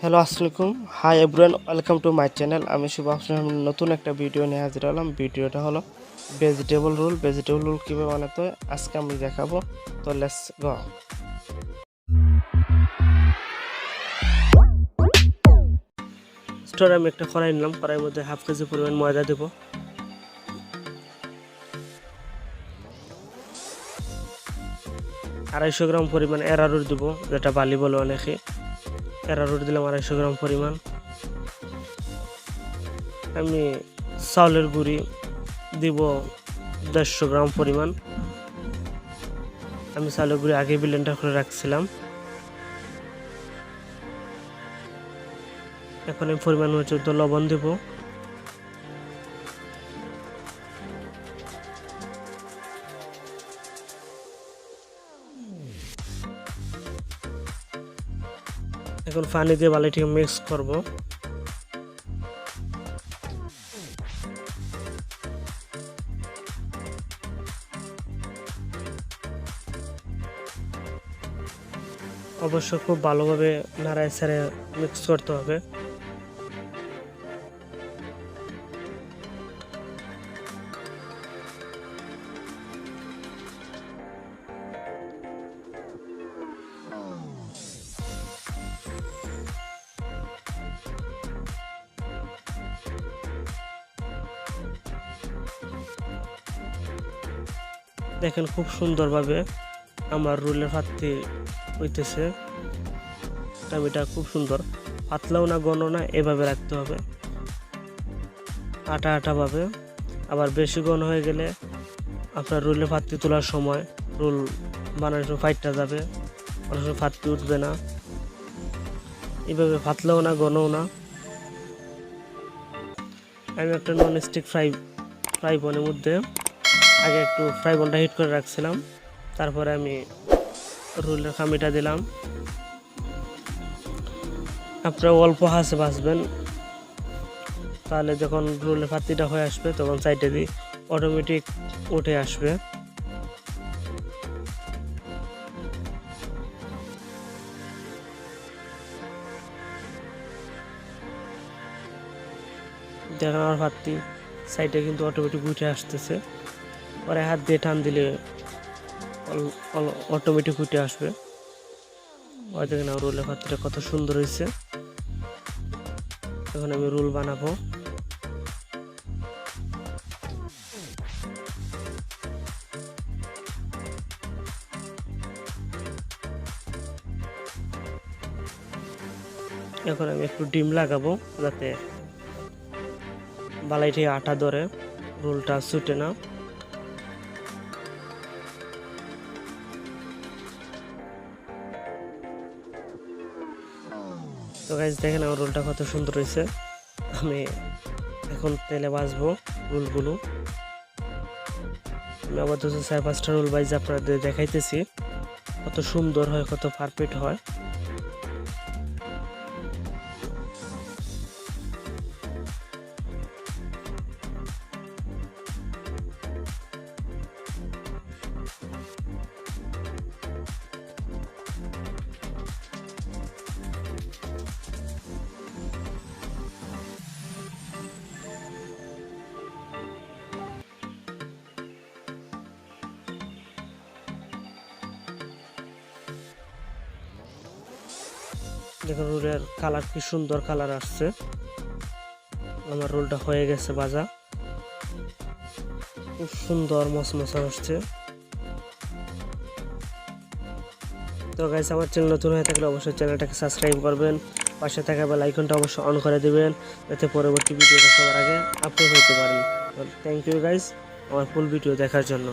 Hello আসসালামাইকুম, hi everyone, welcome to my channel. আমি শুভ আপনার নতুন একটা ভিডিও নিয়ে হাজির হলাম। ভিডিওটা হলো ভেজিটেবল রোল কীভাবে বানাতে হয় আজকে আমি দেখাবো। তো লেটস গো। স্টোরে আমি একটা কড়াই নিলাম, কড়াইয়ের মধ্যে হাফ কেজি পরিমাণ ময়দা দেব, 250 গ্রাম পরিমাণ অ্যারারুট দেবো, যেটা বালি বলে অনেকে। অ্যারারুট দিলাম 250 গ্রাম পরিমাণ। আমি চাউলের গুঁড়ি দিব 150 গ্রাম পরিমাণ। আমি চাউলের গুঁড়ি আগে ব্লেন্ডার করে রাখছিলাম। এখন আমি পরিমাণ মতো লবণ দেব। এখন পানি দিয়ে ভালোটিকে মিক্স করব। অবশ্য খুব ভালোভাবে নাড়ায় ছেড়ে মিক্স করতে হবে। দেখেন খুব সুন্দরভাবে আমার রোলের পাত্তি হইতেছে। এটা খুব সুন্দর, পাতলাও না ঘন না, এভাবে রাখতে হবে আটা আটা ভাবে। আবার বেশি ঘন হয়ে গেলে আপনার রোলের পাত্তি তোলার সময় রোল বানানোর সময় ফাইটটা যাবে, অনেক সময় পাত্তি উঠবে না। এভাবে পাতলাও না ঘনও না। আমি একটা নন স্টিক ফ্রাই প্যানের মধ্যে আগে একটু ফ্রাই প্যানটা হিট করে রাখছিলাম। তারপরে আমি রোলের খামিটা দিলাম। আপনারা অল্প হাঁচে ভাজবেন, তাহলে যখন রোলের পাত্তিটা হয়ে আসবে তখন সাইডে দিয়ে অটোমেটিক উঠে আসবে। দেখেন আমার পাত্তি সাইডে কিন্তু অটোমেটিক উঠে আসতেছে। পরে হাত দিয়ে টান দিলে অটোমেটিক উঠে আসবে। ওই দেখেন আমার রোলের পাত্তিটা কত সুন্দর হয়েছে। এখন আমি রোল বানাবো। এখন আমি একটু ডিম লাগাবো যাতে বালাইটি আটা ধরে রোলটা ছুটে না। তো গাইস দেখেন আমার রোলটা কত সুন্দর হয়েছে। আমি এখন তেলে ভাজবো রোলগুলো। আমি আবার 4-5টা রোল ভাইজে আপনাদের দেখাইতেছি কত সুন্দর হয়, কত পারফেক্ট হয়। দেখুন রোলের কালার কি সুন্দর কালার আসছে। আমার রোলটা হয়ে গেছে ভাজা, খুব সুন্দর মচমচা আসছে। তো গাইস আমার চ্যানেল নতুন হয়ে থাকলে অবশ্যই চ্যানেলটাকে সাবস্ক্রাইব করবেন, পাশে থাকা বেল আইকনটা অবশ্যই অন করে দিবেন যাতে পরবর্তী ভিডিওটা সবার আগে আপলোড হতে পারেন। থ্যাংক ইউ গাইস আমার ফুল ভিডিও দেখার জন্য।